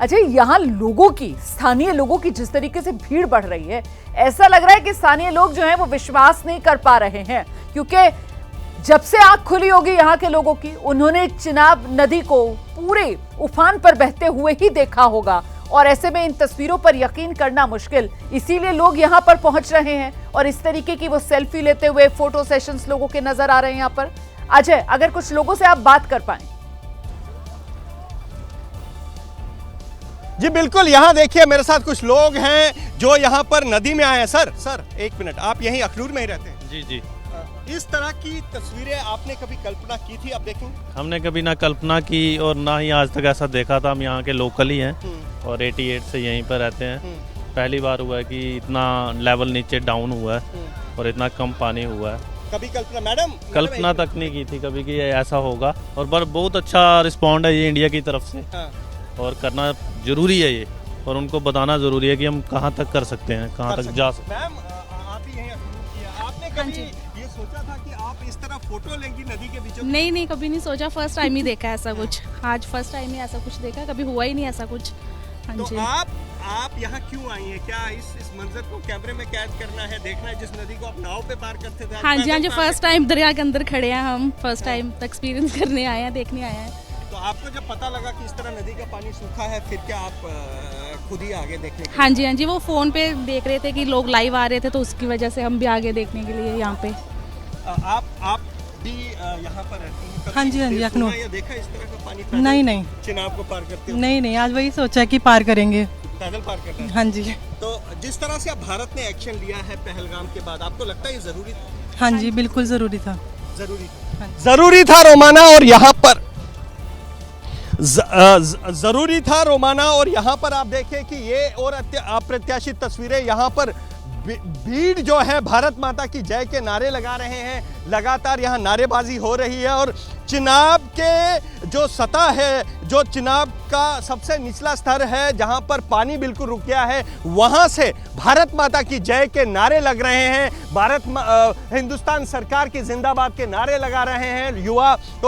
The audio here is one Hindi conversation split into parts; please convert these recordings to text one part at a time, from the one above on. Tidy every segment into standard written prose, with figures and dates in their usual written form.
अच्छा, यहाँ लोगों की, स्थानीय लोगों की जिस तरीके से भीड़ बढ़ रही है, ऐसा लग रहा है कि स्थानीय लोग जो हैं वो विश्वास नहीं कर पा रहे हैं, क्योंकि जब से आंख खुली होगी यहाँ के लोगों की, उन्होंने चिनाब नदी को पूरे उफान पर बहते हुए ही देखा होगा। और ऐसे में इन तस्वीरों पर यकीन करना मुश्किल, इसीलिए लोग यहाँ पर पहुंच रहे हैं और इस तरीके की वो सेल्फी लेते हुए फोटो सेशंस लोगों के नजर आ रहे हैं यहाँ पर। अजय, अगर कुछ लोगों से आप बात कर पाए। जी बिल्कुल, यहाँ देखिए मेरे साथ कुछ लोग हैं जो यहाँ पर नदी में आए हैं। सर एक मिनट, आप यहीं अखनूर में ही रहते हैं? जी जी। इस तरह की तस्वीरें आपने कभी कल्पना की थी? अब देखेंगे, हमने कभी ना कल्पना की और ना ही आज तक ऐसा देखा था। हम यहाँ के लोकल ही हैं और 88 से यहीं पर रहते हैं। पहली बार हुआ है कि इतना लेवल नीचे डाउन हुआ है और इतना कम पानी हुआ है। कभी कल्पना मैडम कल्पना तक नहीं की थी कभी कि ऐसा होगा। और बहुत अच्छा रिस्पॉन्ड है ये इंडिया की तरफ से। हाँ। और करना जरूरी है ये, और उनको बताना जरूरी है कि हम कहाँ तक कर सकते हैं, कहाँ तक जा सकते हैं। मैम, आप ही यहीं अखनूर की हैं। आपने कभी ये सोचा था कि आप इस तरह फोटो लेंगी नदी के बीचों? नहीं, कभी नहीं सोचा। फर्स्ट टाइम ही देखा ऐसा कुछ। आज फर्स्ट टाइम ही ऐसा कुछ देखा, कभी हुआ ही नहीं ऐसा कुछ। हाँ तो जी। आप यहाँ क्यों आई हैं? क्या इस मंजर को कैमरे में कैद करना है, देखना है जिस नदी को आप नाव पे पार करते थे? हाँ जी, फर्स्ट टाइम दरिया के अंदर खड़े हैं हम। फर्स्ट टाइम एक्सपीरियंस करने आए हैं, देखने आए हैं। तो आपको जब पता लगा कि इस तरह नदी का पानी सूखा है, फिर क्या आप खुद ही आगे देखने के लिए? हाँ जी, वो फोन पे देख रहे थे कि लोग लाइव आ रहे थे, तो उसकी वजह से हम भी आगे देखने के लिए यहाँ पे। आप भी यहाँ पर रहती हैं? हाँ जी, अखनूर। देखा इस तरह का पानी? नहीं चिनाब को पार करते हो? नहीं, आज वही सोचा है कि पार करेंगे, पैदल पार करना है। हाँ जी। तो जिस तरह से अब भारत ने एक्शन लिया है पहलगाम के बाद, आपको लगता है ये जरूरी था? हाँ जी, बिल्कुल जरूरी था। जरूरी था रोमाना। और यहाँ पर जरूरी था रोमाना। और यहाँ पर आप देखें कि ये और अप्रत्याशित तस्वीरें, यहाँ पर भीड़ जो है भारत माता की जय के नारे लगा रहे हैं। लगातार यहाँ नारेबाजी हो रही है और चिनाब के जो सतह है, जो चिनाब का सबसे निचला स्तर है जहाँ पर पानी बिल्कुल रुक गया है, वहाँ से भारत माता की जय के नारे लग रहे हैं। हिंदुस्तान सरकार की जिंदाबाद के नारे लगा रहे हैं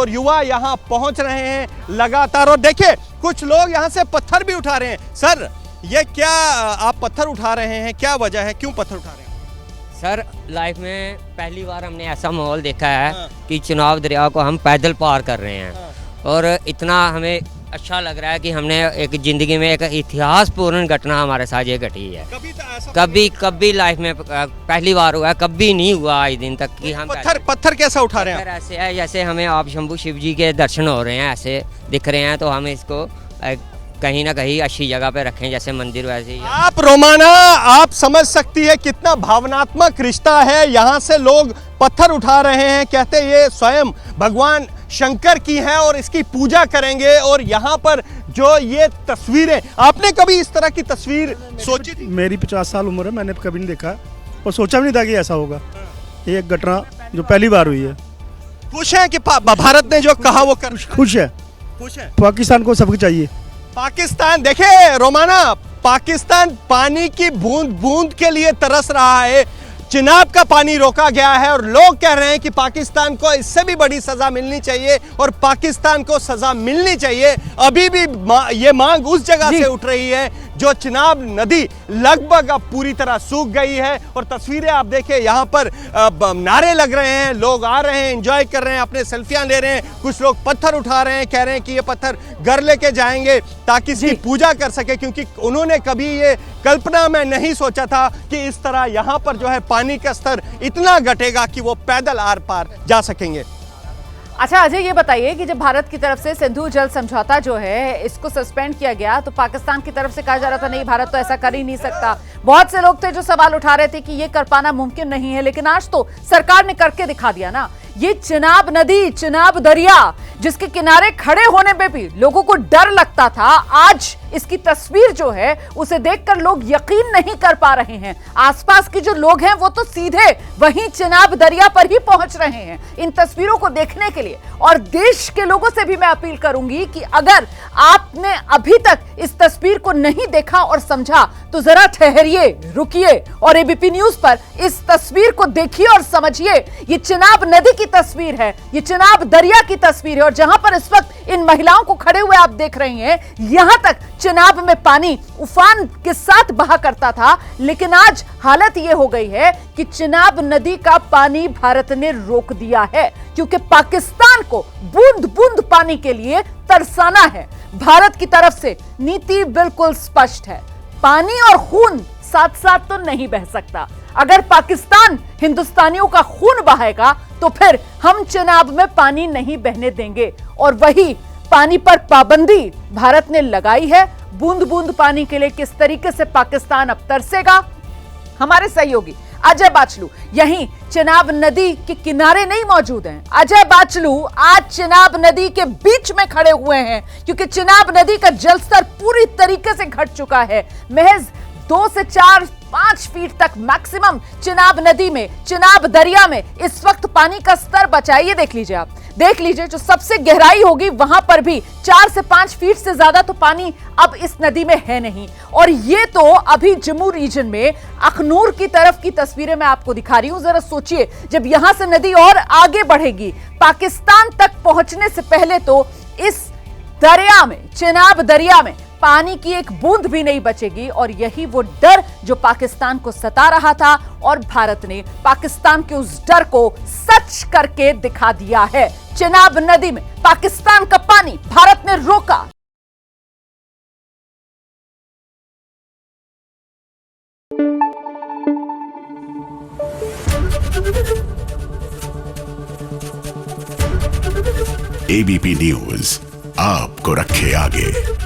युवा यहाँ पहुँच रहे हैं लगातार। और देखिए कुछ लोग यहाँ से पत्थर भी उठा रहे हैं। सर, ये क्या आप पत्थर उठा रहे हैं? क्या वजह है, क्यों पत्थर उठा रहे हैं? सर, लाइफ में पहली बार हमने ऐसा माहौल देखा है कि चिनाब दरिया को हम पैदल पार कर रहे हैं। और इतना हमें अच्छा लग रहा है कि हमने एक ज़िंदगी में एक इतिहासपूर्ण घटना हमारे साथ ये घटी है। कभी लाइफ में पहली बार हुआ है, कभी नहीं हुआ आज दिन तक कि हम पत्थर कैसा उठा रहे हैं? ऐसे है जैसे हमें आप शंभू शिव जी के दर्शन हो रहे हैं, ऐसे दिख रहे हैं। तो हम इसको कहीं ना कहीं अच्छी जगह पे रखें, जैसे मंदिर वैसे ही। आप रोमाना, आप समझ सकती है कितना भावनात्मक रिश्ता है। यहाँ से लोग पत्थर उठा रहे हैं, कहते ये स्वयं भगवान शंकर की है और इसकी पूजा करेंगे। और यहाँ पर जो ये तस्वीरें, आपने कभी इस तरह की तस्वीर सोची थी? मेरी 50 साल उम्र है, मैंने कभी नहीं देखा और सोचा भी नहीं था कि ऐसा होगा। ये एक घटना जो पहली बार हुई है। खुश है कि भारत ने जो कहा वो कर? खुश है। पाकिस्तान को सबक चाहिए। पाकिस्तान, देखे रोमाना, पाकिस्तान पानी की बूंद बूंद के लिए तरस रहा है। चिनाब का पानी रोका गया है और लोग कह रहे हैं कि पाकिस्तान को इससे भी बड़ी सजा मिलनी चाहिए और पाकिस्तान को सजा मिलनी चाहिए। अभी भी ये मांग उस जगह से उठ रही है जो चिनाब नदी लगभग अब पूरी तरह सूख गई है। और तस्वीरें आप देखिए, यहाँ पर नारे लग रहे हैं, लोग आ रहे हैं, एंजॉय कर रहे हैं, अपने सेल्फियां ले रहे हैं। कुछ लोग पत्थर उठा रहे हैं, कह रहे हैं कि ये पत्थर घर लेके जाएंगे ताकि इसकी पूजा कर सके, क्योंकि उन्होंने कभी ये कल्पना में नहीं सोचा था कि इस तरह यहाँ पर जो है पानी का स्तर इतना घटेगा कि वो पैदल आर पार जा सकेंगे। अच्छा अजय, ये बताइए कि जब भारत की तरफ से सिंधु जल समझौता जो है इसको सस्पेंड किया गया, तो पाकिस्तान की तरफ से कहा जा रहा था नहीं, भारत तो ऐसा कर ही नहीं सकता। बहुत से लोग थे जो सवाल उठा रहे थे कि ये कर पाना मुमकिन नहीं है, लेकिन आज तो सरकार ने करके दिखा दिया ना। ये चिनाब नदी, चिनाब दरिया, जिसके किनारे खड़े होने पे भी लोगों को डर लगता था, आज इसकी तस्वीर जो है उसे देखकर लोग यकीन नहीं कर पा रहे हैं। आसपास के जो लोग हैं वो तो सीधे वहीं चिनाब दरिया पर ही पहुंच रहे हैं इन तस्वीरों को देखने के लिए। और देश के लोगों से भी मैं अपील करूंगी कि अगर आपने अभी तक इस तस्वीर को नहीं देखा और समझा तो जरा ठहरिए, रुकिए और एबीपी न्यूज पर इस तस्वीर को देखिए और समझिए। ये चिनाब नदी की तस्वीर है, ये चिनाब दरिया की तस्वीर है। और जहां पर इस वक्त इन महिलाओं को खड़े हुए आप देख रहे हैं, यहां तक चिनाब में पानी उफान के साथ बहा करता था, लेकिन आज हालत यह हो गई है कि चिनाब नदी का पानी भारत ने रोक दिया है, क्योंकि पाकिस्तान को बूंद बूंद पानी के लिए तरसाना है। भारत की तरफ से नीति बिल्कुल स्पष्ट है, पानी और खून साथ साथ तो नहीं बह सकता। अगर पाकिस्तान हिंदुस्तानियों का खून बहाएगा तो फिर हम चिनाब में पानी नहीं बहने देंगे। और वही पानी पर पाबंदी भारत ने लगाई है। बूंद बूंद पानी के लिए किस तरीके से पाकिस्तान अब तरसेगा, हमारे सहयोगी अजय बाचलू यहीं चिनाब नदी के किनारे नहीं मौजूद हैं। अजय बाचलू आज चिनाब नदी के बीच में खड़े हुए हैं, क्योंकि चिनाब नदी का जलस्तर पूरी तरीके से घट चुका है। महज 2 से 4-5 फीट तक मैक्सिमम चिनाब नदी में, चिनाब दरिया में इस वक्त पानी का स्तर बचा है। ये देख लीजिए, आप देख लीजिए, जो सबसे गहराई होगी वहां पर भी 4 से 5 फीट से ज्यादा तो पानी अब इस नदी में है नहीं। और ये तो अभी जम्मू रीजन में अखनूर की तरफ की तस्वीरें मैं आपको दिखा रही हूं। जरा सोचिए, जब यहां से नदी और आगे बढ़ेगी, पाकिस्तान तक पहुंचने से पहले तो इस दरिया में, चिनाब दरिया में पानी की एक बूंद भी नहीं बचेगी। और यही वो डर जो पाकिस्तान को सता रहा था, और भारत ने पाकिस्तान के उस डर को सच करके दिखा दिया है। चिनाब नदी में पाकिस्तान का पानी भारत ने रोका। एबीपी न्यूज आपको रखे आगे।